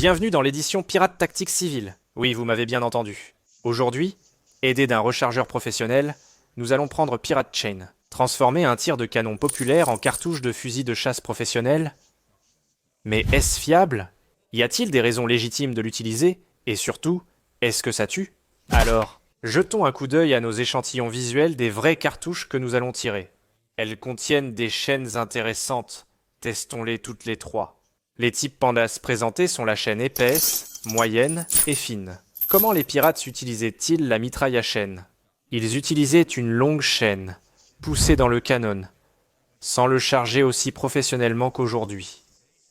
Bienvenue dans l'édition Pirate Tactique Civile. Oui, vous m'avez bien entendu. Aujourd'hui, aidé d'un rechargeur professionnel, nous allons prendre Pirate Chain, transformer un tir de canon populaire en cartouche de fusil de chasse professionnel. Mais est-ce fiable? Y a-t-il des raisons légitimes de l'utiliser? Et surtout, est-ce que ça tue? Alors, jetons un coup d'œil à nos échantillons visuels des vraies cartouches que nous allons tirer. Elles contiennent des chaînes intéressantes. Testons-les toutes les trois. Les types Pandas présentés sont la chaîne épaisse, moyenne et fine. Comment les pirates utilisaient-ils la mitraille à chaîne? Ils utilisaient une longue chaîne, poussée dans le canon, sans le charger aussi professionnellement qu'aujourd'hui.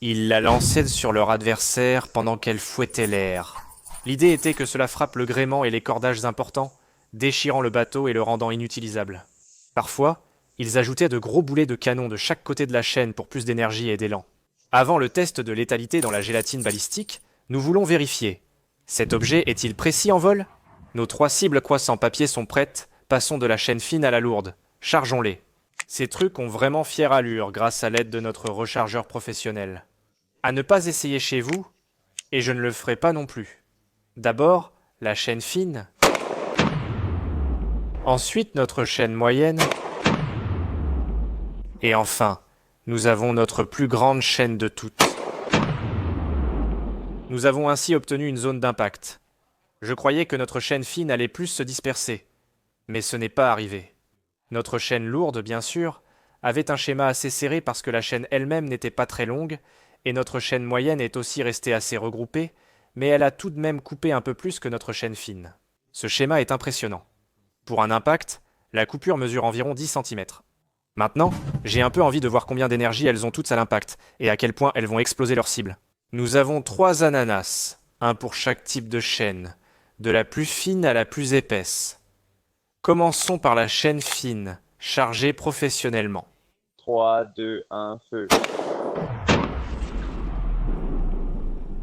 Ils la lançaient sur leur adversaire pendant qu'elle fouettait l'air. L'idée était que cela frappe le gréement et les cordages importants, déchirant le bateau et le rendant inutilisable. Parfois, ils ajoutaient de gros boulets de canon de chaque côté de la chaîne pour plus d'énergie et d'élan. Avant le test de létalité dans la gélatine balistique, nous voulons vérifier. Cet objet est-il précis en vol? Nos 3 cibles croissants papier sont prêtes, passons de la chaîne fine à la lourde. Chargeons-les. Ces trucs ont vraiment fière allure grâce à l'aide de notre rechargeur professionnel. À ne pas essayer chez vous, et je ne le ferai pas non plus. D'abord, la chaîne fine. Ensuite, notre chaîne moyenne. Et enfin, nous avons notre plus grande chaîne de toutes. Nous avons ainsi obtenu une zone d'impact. Je croyais que notre chaîne fine allait plus se disperser, mais ce n'est pas arrivé. Notre chaîne lourde, bien sûr, avait un schéma assez serré parce que la chaîne elle-même n'était pas très longue, et notre chaîne moyenne est aussi restée assez regroupée, mais elle a tout de même coupé un peu plus que notre chaîne fine. Ce schéma est impressionnant. Pour un impact, la coupure mesure environ 10 cm. Maintenant, j'ai un peu envie de voir combien d'énergie elles ont toutes à l'impact, et à quel point elles vont exploser leur cible. Nous avons 3 ananas, un pour chaque type de chaîne, de la plus fine à la plus épaisse. Commençons par la chaîne fine, chargée professionnellement. 3, 2, 1, feu.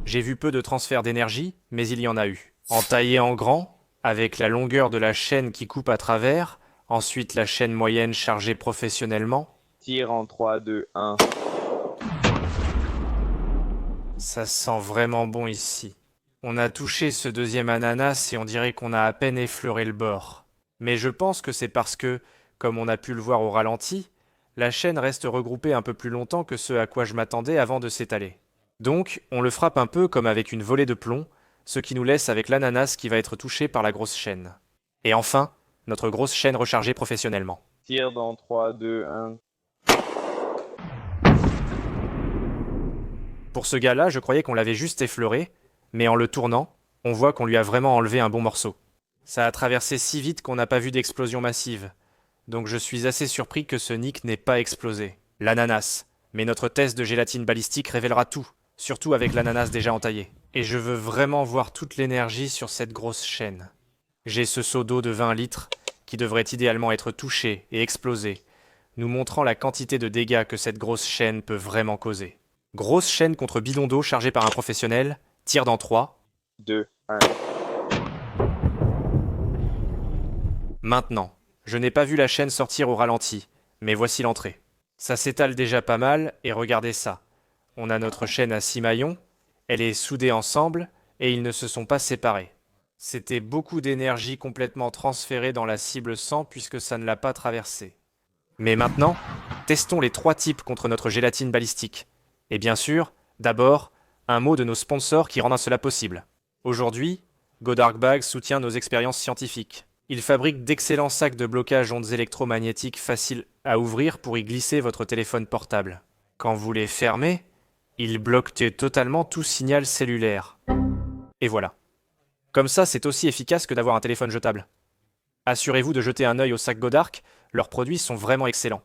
J'ai vu peu de transfert d'énergie, mais il y en a eu. Entaillé en grand, avec la longueur de la chaîne qui coupe à travers, ensuite la chaîne moyenne chargée professionnellement. Tire en 3, 2, 1. Ça sent vraiment bon ici. On a touché ce deuxième ananas et on dirait qu'on a à peine effleuré le bord. Mais je pense que c'est parce que, comme on a pu le voir au ralenti, la chaîne reste regroupée un peu plus longtemps que ce à quoi je m'attendais avant de s'étaler. Donc, on le frappe un peu comme avec une volée de plomb, ce qui nous laisse avec l'ananas qui va être touché par la grosse chaîne. Et enfin, notre grosse chaîne rechargée professionnellement. Tire dans 3, 2, 1. Pour ce gars-là, je croyais qu'on l'avait juste effleuré, mais en le tournant, on voit qu'on lui a vraiment enlevé un bon morceau. Ça a traversé si vite qu'on n'a pas vu d'explosion massive. Donc je suis assez surpris que ce nick n'ait pas explosé. L'ananas. Mais notre test de gélatine balistique révélera tout, surtout avec l'ananas déjà entaillé. Et je veux vraiment voir toute l'énergie sur cette grosse chaîne. J'ai ce seau d'eau de 20 litres qui devrait idéalement être touché et explosé, nous montrant la quantité de dégâts que cette grosse chaîne peut vraiment causer. Grosse chaîne contre bidon d'eau chargé par un professionnel, tir dans 3. 2, 1. Maintenant, je n'ai pas vu la chaîne sortir au ralenti, mais voici l'entrée. Ça s'étale déjà pas mal, et regardez ça. On a notre chaîne à 6 maillons, elle est soudée ensemble, et ils ne se sont pas séparés. C'était beaucoup d'énergie complètement transférée dans la cible 100 puisque ça ne l'a pas traversée. Mais maintenant, testons les 3 types contre notre gélatine balistique. Et bien sûr, d'abord, un mot de nos sponsors qui rendent cela possible. Aujourd'hui, GoDarkBag soutient nos expériences scientifiques. Il fabrique d'excellents sacs de blocage ondes électromagnétiques faciles à ouvrir pour y glisser votre téléphone portable. Quand vous les fermez, ils bloquent totalement tout signal cellulaire. Et voilà. Comme ça, c'est aussi efficace que d'avoir un téléphone jetable. Assurez-vous de jeter un œil au sac Godark, leurs produits sont vraiment excellents.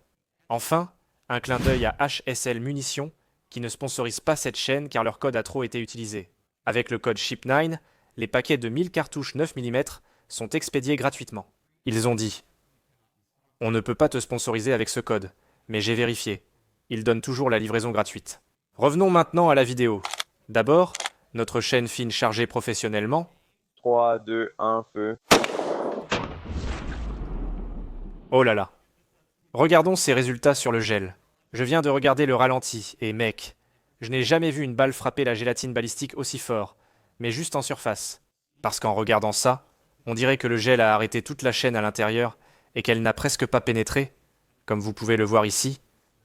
Enfin, un clin d'œil à HSL Munitions, qui ne sponsorise pas cette chaîne car leur code a trop été utilisé. Avec le code SHIP9, les paquets de 1000 cartouches 9 mm sont expédiés gratuitement. Ils ont dit « On ne peut pas te sponsoriser avec ce code, mais j'ai vérifié. Ils donnent toujours la livraison gratuite. » Revenons maintenant à la vidéo. D'abord, notre chaîne fine chargée professionnellement. 3, 2, 1, feu. Oh là là. Regardons ces résultats sur le gel. Je viens de regarder le ralenti, et mec, Je n'ai jamais vu une balle frapper la gélatine balistique aussi fort, mais juste en surface. Parce qu'en regardant ça, on dirait que le gel a arrêté toute la chaîne à l'intérieur et qu'elle n'a presque pas pénétré. Comme vous pouvez le voir ici,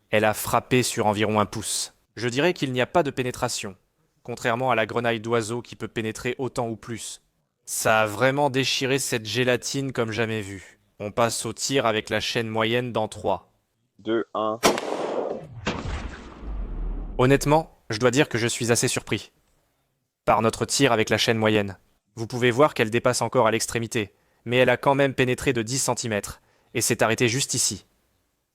elle a frappé sur environ 1 pouce. Je dirais qu'il n'y a pas de pénétration, contrairement à la grenaille d'oiseau qui peut pénétrer autant ou plus. Ça a vraiment déchiré cette gélatine comme jamais vu. On passe au tir avec la chaîne moyenne dans 3. 2, 1. Honnêtement, je dois dire que je suis assez surpris par notre tir avec la chaîne moyenne. Vous pouvez voir qu'elle dépasse encore à l'extrémité, mais elle a quand même pénétré de 10 cm, et s'est arrêtée juste ici.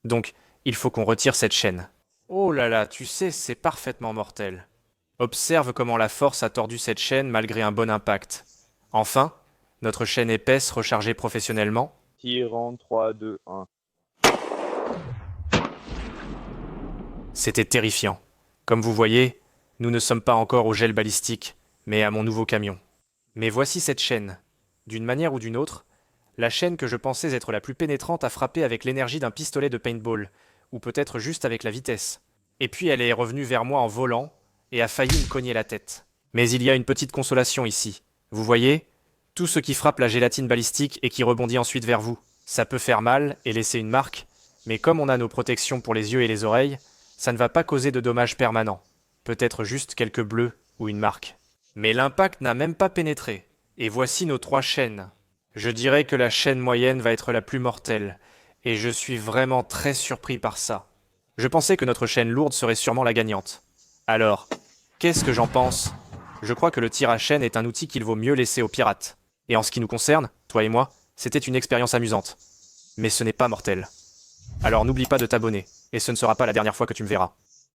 Donc, il faut qu'on retire cette chaîne. Oh là là, tu sais, c'est parfaitement mortel. Observe comment la force a tordu cette chaîne malgré un bon impact. Enfin, notre chaîne épaisse rechargée professionnellement. Tir en 3, 2, 1. C'était terrifiant. Comme vous voyez, nous ne sommes pas encore au gel balistique, mais à mon nouveau camion. Mais voici cette chaîne. D'une manière ou d'une autre, la chaîne que je pensais être la plus pénétrante a frappé avec l'énergie d'un pistolet de paintball, ou peut-être juste avec la vitesse. Et puis elle est revenue vers moi en volant, et a failli me cogner la tête. Mais il y a une petite consolation ici. Vous voyez, tout ce qui frappe la gélatine balistique et qui rebondit ensuite vers vous. Ça peut faire mal et laisser une marque, mais comme on a nos protections pour les yeux et les oreilles, ça ne va pas causer de dommages permanents. Peut-être juste quelques bleus ou une marque. Mais l'impact n'a même pas pénétré. Et voici nos 3 chaînes. Je dirais que la chaîne moyenne va être la plus mortelle, et je suis vraiment très surpris par ça. Je pensais que notre chaîne lourde serait sûrement la gagnante. Alors, qu'est-ce que j'en pense? Je crois que le tir à chaîne est un outil qu'il vaut mieux laisser aux pirates. Et en ce qui nous concerne, toi et moi, c'était une expérience amusante. Mais ce n'est pas mortel. Alors n'oublie pas de t'abonner, et ce ne sera pas la dernière fois que tu me verras.